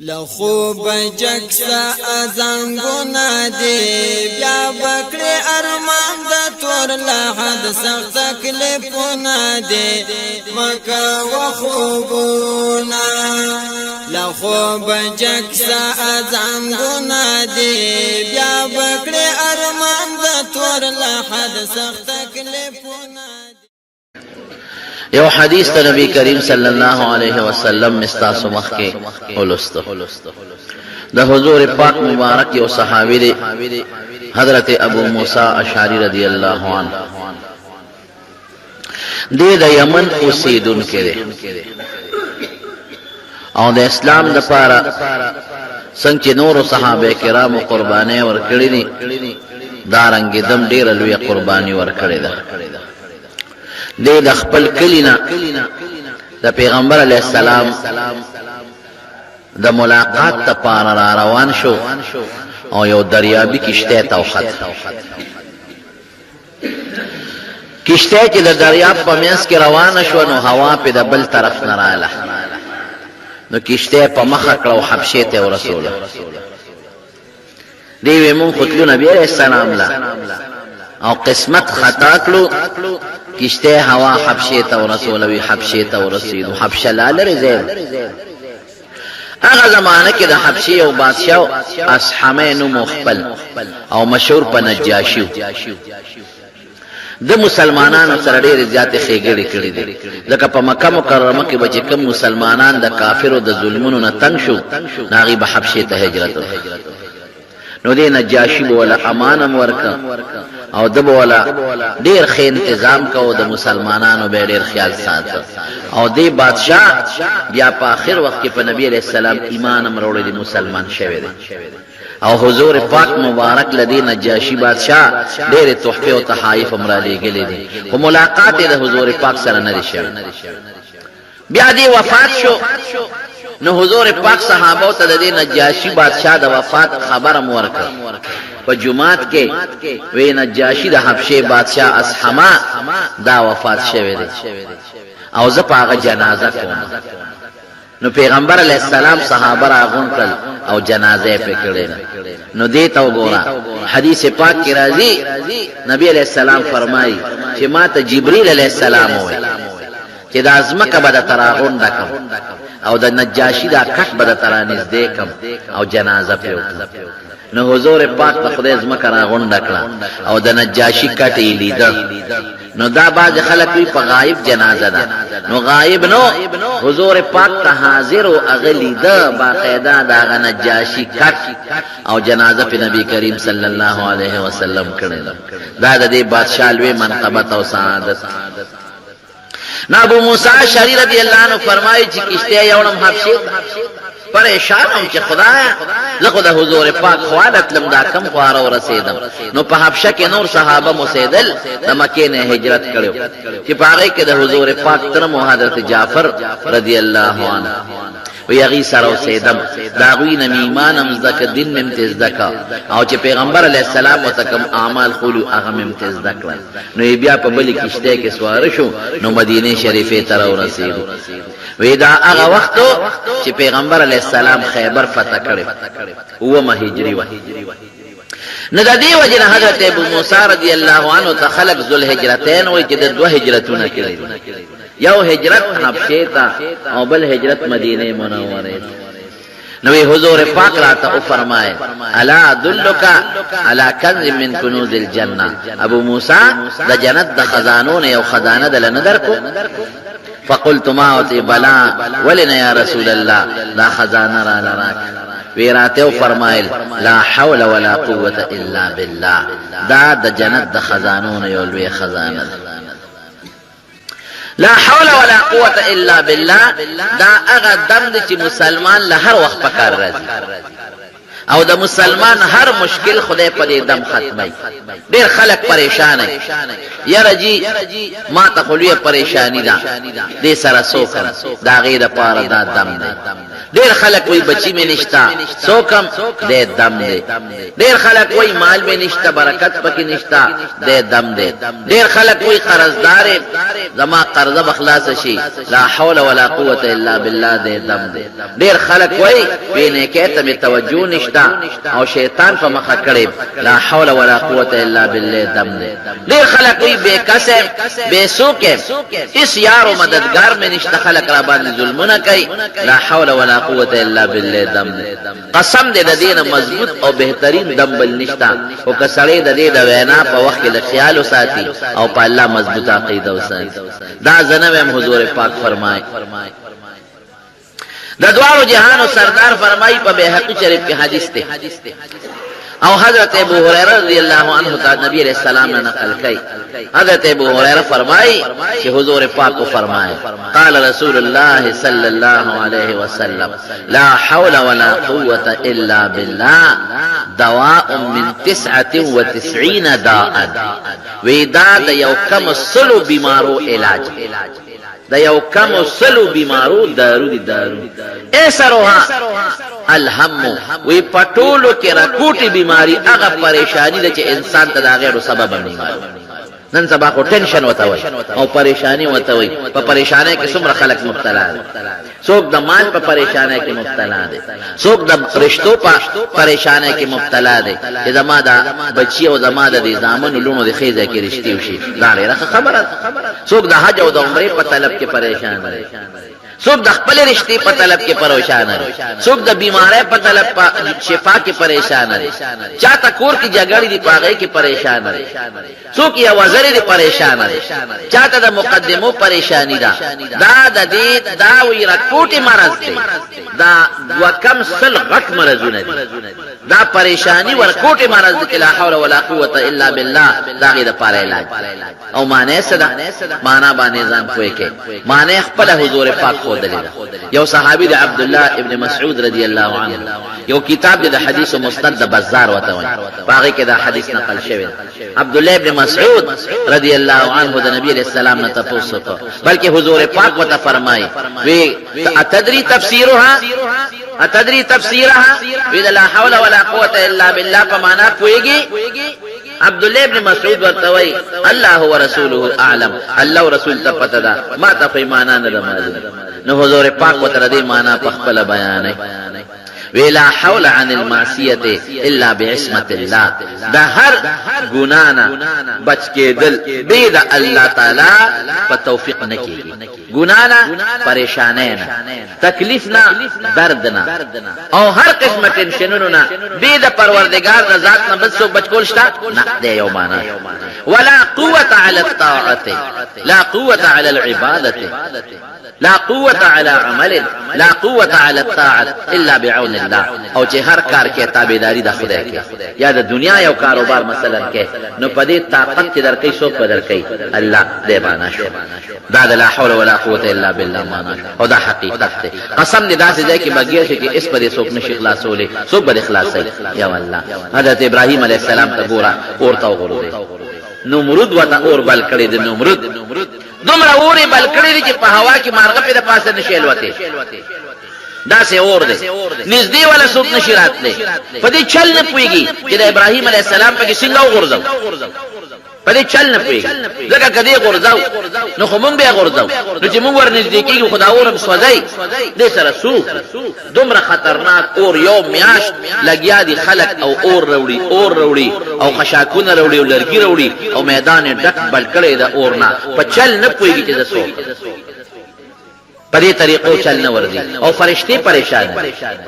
لخوب جکسا ازنگونا دی بیا بکڑی ارمان دا تور لحد سخت تکلیفونا دی مکا و خوبونا لخوب جکسا ازنگونا دی بیا بکڑی ارمان دا تور لحد سخت تکلیفونا یو حدیث ته نبی کریم صلی الله علیه وسلم مستاسو مخ کې ولستو د حضور پاک مبارک یو صحابی دی حضرت ابو موسی اشعری رضی الله عنه د یمن اوسیدونکو دی او د اسلام لپاره څنګه نور صحابه کرامو قرباني ورکړي دي دارنګ دم ډیر لوی قرباني ورکړي ده د خپل کلینا د پیغمبر علی السلام د ملاقات ته پار را روان شو او یو دریابي کشته ته وخت کشته چې د دریاب په میاس کې روانه شو نو هوا په د بل طرف نه رااله نو کشته په مخه کړو حبشه ته ورسوله دی مون خطلو نبی علیہ السلام لا او قسمت خطا کړو کشته هوا حبشه ته ورسولوي حبشه ته ورسیدو حبشه لاله زید هغه زمانه کې د حبشه او بادشاہ اصحمینو مخبل او مشهور په نجاشي د مسلمانانو سره ډېر زیات خېګړې کړې دي ځکه په مکه مکرمه کې به کوم مسلمانان د کافرو د ظلمونو نه تنگ شو ناغي به حبشه ته هجرت نو دی نجاشی بولا امانم ورکا او د بولا ډیر ښه تنظیم کو د مسلمانانو به ډیر خیال ساتو او دی بادشاہ بیا په اخر وخت کې په نبی علیہ السلام ایمان امرول دي مسلمان شوی دی او حضور پاک مبارک لدی نجاشی بادشاہ ډیر تحفه او تحائف امرالی گلی دي او ملاقات د حضور پاک سره نه شوی بیا دی وفات شو نو حضور پاک صحابه ته د نجاشی بادشاہ د وفات خبر ورکړ په جمعات کې وی نجاشی د حبشه بادشاہ اصحما دا وفات شوی دی او زه پاغه جنازه کوم نو پیغمبر علیہ السلام صحابه راغون کړ او جنازه په کړل نو دې ته وګوره حدیث پاک کې راځي نبی علیہ السلام فرمایي چې ما ته جبرئیل علیہ السلام وایي چې د ازمکه به د تراغون دکم او د نجاشی دا کټ به د ترانیز دیکم او جنازه په وکړه نو حضور پاک په خدای ازمکه راغون دکړه او د نجاشی کټ یې لیدل نو دا باز خلک په غایب جنازه ده نو غایب نو حضور پاک ته حاضر او اغلی ده باقاعده دا نجاشی کټ او جنازه په نبی کریم صلی الله علیه وسلم کړه دا د دې بادشاہ لوی منقبت او سعادت نا ابو موسی اشعری رضی اللہ عنہ فرمایي چې کشته یوړم حبشه پریشان هم چې خدایا زه خو د حضور پاک خوالت لم دا کم خوار او رسیدم نو په حبشه کې نور صحابه مسیدل د مکه نه هجرت کړو چې پاره کې د حضور پاک تر حضرت جعفر رضی الله عنه ویغی سره سیدم داغوی نم ایمانم زکا دین ممتز دکا او چې پیغمبر علیہ السلام وتکم اعمال خولو اغم ممتز دکلا نو بیا په بلی کشته کې سوار شو نو مدینه شریفه ته ورسېدو وی دا هغه وختو چې پیغمبر علیہ السلام خیبر فتح کړو او ما هجری و نو د دې وجه حضرت ابو موسی رضی الله عنه ته خلق ذل هجرتین وای چې د دوه هجرتونه کړي یو هجرت حبشه ته او بل هجرت مدینه منوره نو حضور پاک راته فرمائے الا ادلک علی کنز من کنوز الجنه ابو موسی د جنت د خزانو یو خزانه د لندر کو فقلت ما اوتی بلا ولنا یا رسول الله لا خزانه را لراک ویراته فرمایل لا حول ولا قوه الا بالله دا د جنت د خزانو یو لوی خزانه لا حول ولا قوه الا بالله دا هغه دم چې مسلمان له هر وخت پکار راځي او د مسلمان هر مشکل خدای په دې دم ختمي ډېر خلک پریشان دي یاره جی ما ته خو لویه پریشانی ده دې سره څوکم د هغې دپاره دا دم دی ډېر خلک وایي بچي مې نشته څوکم دی دم دی ډېر خلک وایي مال مې نشته برکت پکې نشته دی دم دی ډېر خلک وایي قرضدار زما قرضه به خلاصه شي لا حول ولا قوة الا بالله دی دم دی ډېر خلک وایي بې نیکۍ ته مې توجه نشته او شیطان په مخه کړی لا حول ولا قوة الا بالله دم دی ډېر خلک وایي بې کسه بې سوکه هېڅ یار و مددګار مې نشته خلک را باندې ظلمونه کوي لا حول ولا قوة الا بالله دم دی قسم دې د دې نه مضبوط او بهترین دم بل نشته خو که سړی د دې د وینا په وخت کې د خیال وساتي او په الله مضبوط عقیده وساتي دا زه نه ویم حضور پاک فرمایي د دواړو جهانو سردار فرمایي په بیهقي شریف کې حدیث دی او حضرت ابو هريره رضی الله عنه تا نبی علیہ السلام نے نقل کی حضرت ابو هريره فرمائی کہ حضور پاک کو فرمائے قال رسول الله صلی الله علیہ وسلم لا حول ولا قوة الا بالله دواء من 99 داء ویداد یو کم سلو بیمارو علاج دا یو کم سلو بیمارو دارو دی دارو ایسروها الهم وی پټولو کې راکوټي بیماری هغه پریشانی ده چې انسان ته دا غیر سبب نه معلوم نن سبا خو ټینشن وته وي او پریشانی وته وي په پریشانی کې څومره خلک مبتلا دي څوک د مال په پریشانی کې مبتلا دي څوک د رشتو په پریشانی کې مبتلا دي چې زما دا بچي او زما د زامن لونو د خیزه کې رشتي وشي دا لري خبره څوک د حج او د عمرې په طلب کې پریشان دي څوک د خپل رشتې په طلب کې پریشان دي څوک د بیماری په طلب په شفا کې پریشان دي چاته کور کې جګړې دي پاغې کې پریشان دي څوک یې وزرې دي پریشان دي چاته د مقدمو پریشانی ده دا د دې دا وی راکوټي مرض دی دا وکم سل غټ مرزونه دي دا پریشانی ورکوټي مرض دی لا حول ولا قوة الا بالله دا غي د پاره علاج او معنی څه ده معنا باندې ځان کوی کې معنی خپل حضور پاک یو صحابی د عبد الله ابن مسعود رضی الله عنه یو کتاب د حدیث مسند د بازار وته وای باغی کې دا حدیث نقل شوی عبد الله ابن مسعود رضی الله عنه د نبی علیہ السلام نه تاسو ته بلکې حضور پاک وته فرمای وی اتدری تفسیرها وی لا حول ولا قوة الا بالله په معنا کویږي عبد الله ابن مسعود ورتوي الله ورسوله اعلم الله ورسول ته پته ده ما ته په معنا نه معلوم نو حضور پاک وتر دې معنا په خپل بیان ولا حول عن المعصيه الا بعصمه الله ده هر ګنانا بچ کېدل به د الله تعالی په توفیق نه کېږي ګنانا پریشانه نه تکلیف نه درد نه او هر قسمه ټینشنونو نه به د پروردگار د ذات نه بس بچ کول شته نه دی یو معنا ولا قوه على الطاعه لا قوه على العباده لا قوة على عمل لا قوة على الطاعة الا بعون الله او چې هر کار کې تابعداري د خدای کې یا د دنیا یو کاروبار مثلا کې نو په دې طاقت کې درکې څوک بدل کوي الله دې باندې شو دا لا حول ولا قوة الا بالله معنا او دا حقیقت دی قسم دې داسې ځای کې بګیر شي چې اس په دې څوک نشي خلاصولې څوک به خلاصي یا الله حضرت ابراهيم عليه السلام ته ګوره اورته وګورئ نمرود وته اور بل کړي د نمرود دومره اورې بل کړي چې په هوا کې مارغه په پاسه نشي الوته دا سه اور دی نږدې ولا څوک نشي راتلی په دې چل نه پويږي چې د ابراهيم عليه السلام په کې څنګه وغورځو په دې چل نه پويږي ځکه کدی غورځاو نو خو مونږ به غورځاو نو چې مونږ ورنږدې کېږو خدا اورم سوځي دې سره سو دومره خطرناک اور یو میاش لګیا دي خلک او اور وروړي او خشاکونه وروړي او لرګي وروړي او میدان ډک بل کړي د اورنا په چل نه پويږي چې زسو په دې طریقو چل نه وردی او فرشتي پریشان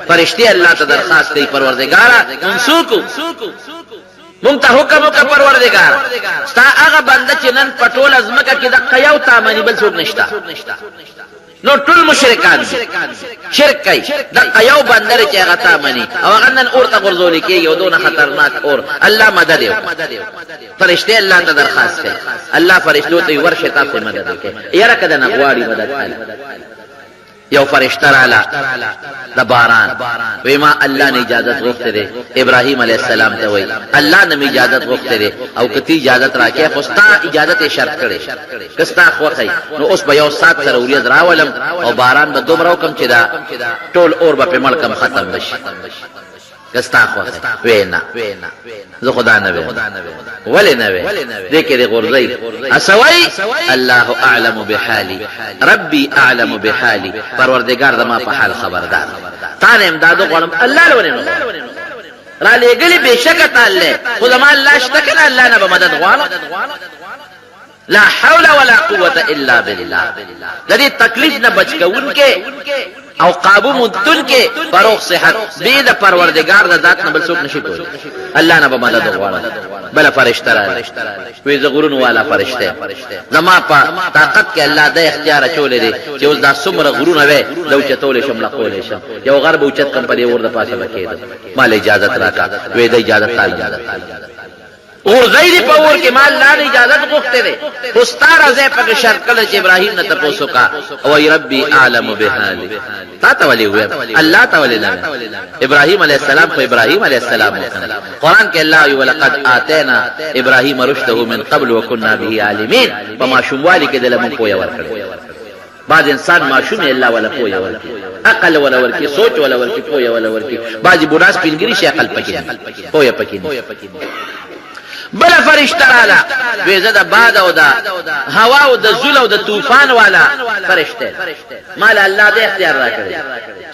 فرشتي الله ته درخواست کوي پروردگارا منسوکو مونږ ته حکم وکړه پروردگار ستا هغه بنده چې نن پټول ازمکه کې د قیاو تامنی بل څوک نشتا نو ټول مشرکان شرک کوي د قیاو بنده چې هغه تامنی او هغه نن اور ته ورزول کېږي او دونه خطرناک اور الله مدد وکړي فرشتي الله ته درخواست کوي الله فرشتو ته ورشه تاسو مدد کوي یاره کده نغواړي مدد کوي یو فرشتہ رالا د باران وی ما الله نه اجازت غوښته ده ابراهيم عليه السلام ته وی الله نه اجازت غوښته ده او کتی اجازت راکې خو ستا اجازت شرط کړي کستا خوخی نو اوس به یو سات سره ورید راولم او باران به دومره وکم چې دا ټول اور به په ملکم ختم بشي کستا خوخی وینا زه خدا نه ویم ولی نه ویم دې کې د غرزی اسوي الله اعلم بحالي ربي اعلم بحالي پروردگار زما په حال خبردار تا نه امداد غواړم الله له ونه را لګلی بشک تعالی خو زما الله شتکل الله نه به مدد غواړم لا حول ولا قوه الا بالله د دې تکلیف نه بچ کونکې او قابو مدتن کې فروغ صحت به د پروردگار د ذات نه بل څوک نشي کولی الله نه به مدد غواړي بل فرشتہ راځي وې زغورن والا فرشتہ زما په طاقت کې الله د اختیار چولې دي چې اوس دا څومره غرونه وي لو چتولې شم لا کولې شم یو غرب او چت کم په دې ور د پاسه وکید مال اجازه راکا وې د اجازه تعالی اور زیدی په اور کې مال لا اجازه غوښته ده استاد زه په شرط کله چې ابراهيم نه تاسو کا او ای ربي اعلم بحالي تا تولی وي الله تعالی له ابراهيم عليه السلام په ابراهيم عليه السلام قرآن کې الله یو ولقد اتینا ابراهيم رشده من قبل وكنا به عالمين فما شموالي کې دله مونږ پویا ورکړي بعض انسان معشوم الله ولا پویا ورکړي عقل ولا ورکړي سوچ ولا ورکړي پویا ولا ورکړي بعض بوناس پینګری شي عقل پکې پویا پکې بل فرشتہ رالا ویزه دا باد او دا هوا او دا زول او دا طوفان والا فرشتہ مال الله دې اختیار را کړی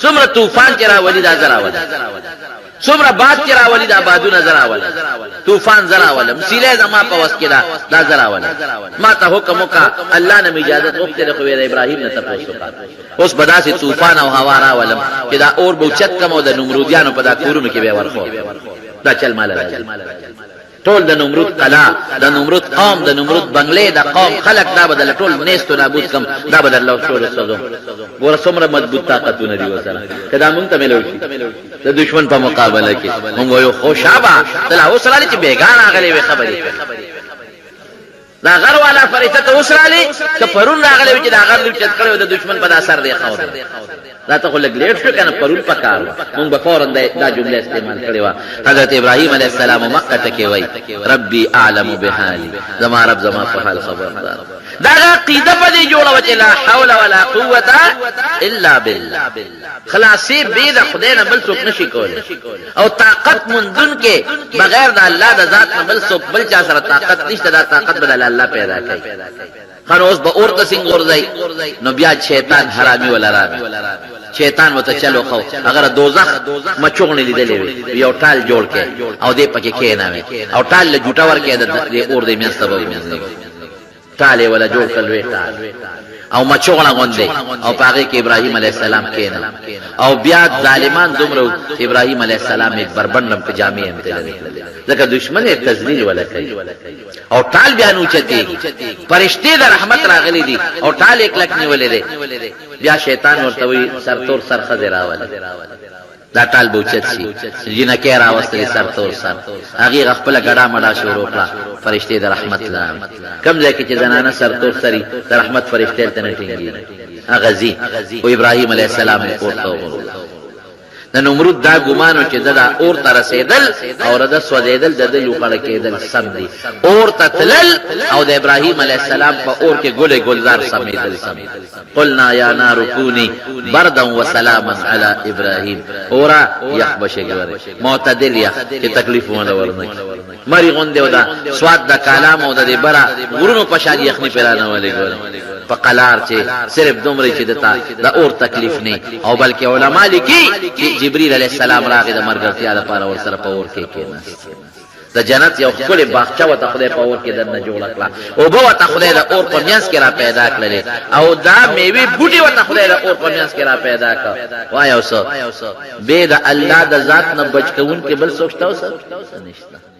څومره طوفان چې راولي دا زرا ولا څومره باد چې راولي دا بادونه زرا ولا طوفان زرا ولا مسیله زما په وس کې دا زرا ولا ما ته حکم وکا الله نه اجازه غوښته خو ابراهيم نه تاسو کا اوس بداسي طوفان او هوا را ولا چې دا اور بوچت کم او د نمرودیانو په دا کورونو کې به ورخو دا چل مال راځي ټول د نمرود قلا د نمرود قوم د نمرود بنگلې د قوم خلق دا بدل ټول نيستو نابود کم دا بدل الله ټول سزو ګور څومره مضبوط طاقتونه دی وسره کدا مونږ ته ملو شي د دشمن په مقابله کې مونږ یو خوشابه تل اوسراله چې بیگان اغلی وي خبرې دا غر والا فرشتہ اوسراله ته پرون راغلی چې دا غر لوچت کړو د دشمن په اثر دی خو دا ته خلک لیټ شو کنه پرون پکار مونږ به فورن دا جمله استعمال کړې و حضرت ابراهيم عليه السلام مکه ته کې وای ربي اعلم بحالي زما رب زما په حال خبردار دا عقیده په دې جوړه چې لا حول ولا قوه الا بالله خلاصي به د خدای نه بل څوک نشي کولای او طاقت مندون کې بغیر د الله د ذات نه بل څوک بل چا سره طاقت نشته دا طاقت بدل الله پیدا کوي خنوس به اور ته څنګه ورځي نو بیا شیطان حرامي ولا رامي شیطان وته چلو خو اگر دوزخ مچوغنی لیدلې وي یو ټال جوړ کې او دې پکې کې نه وي او ټال له جوټا ور کې د اور دې میسته وي ټاله ولا جوړ کړل ټال او مچوغنا غوندې او پاره کې ابراهيم عليه السلام کېنه او بیا ظالمان دومره ابراهيم عليه السلام یک بربندم په جامع امتلل ځکه دشمن یې تذلیل ولا کوي او ټال بیا نو چتي فرشتي د رحمت راغلي دي او ټال یک لک نیولې دي بیا شیطان ورته وي سرتور سر خزرا ولا دا ټال بوچت شي جنہ کې راوستل سرتور سر هغه خپل غډا مډا شروع کړه فرشتي د رحمت لا کم ځکه چې زنانه سرتور سری د رحمت فرشتي ته نه ټینګي اغزي او ابراهيم عليه السلام ورته د نمرود دا ګمانو چې دا اور ته رسیدل او رد سوځیدل د لوخړه کېدل سم دي اور ته تلل او د ابراهيم عليه السلام په اور کې ګلې ګلزار سمیدل سم قلنا یا نار کونی بردا وسلاما علی ابراهيم اورا يخبشګور معتدل یا چې تکلیف ونه ورنه مری غونډه ودا سواد د کلام او د برا ورونو په شان یخنی پیرانه ولې ګور په قلار چې صرف دومره چې دتا د اور تکلیف نه او بلکې علما لیکي جبريل عليه السلام راغی د مرګرتیا لپاره ور سره په اور کې کېناست د جنت یو خپل باغچه وته خدای په اور کې دنه جوړ کړه او به وته خدای د اور په میانس کې را پیدا کړل او دا میوي بوټي وته خدای د اور په میانس کې را پیدا کړ وای اوسه به د الله د ذات نه بچ کون کې بل سوچتاو سر نشته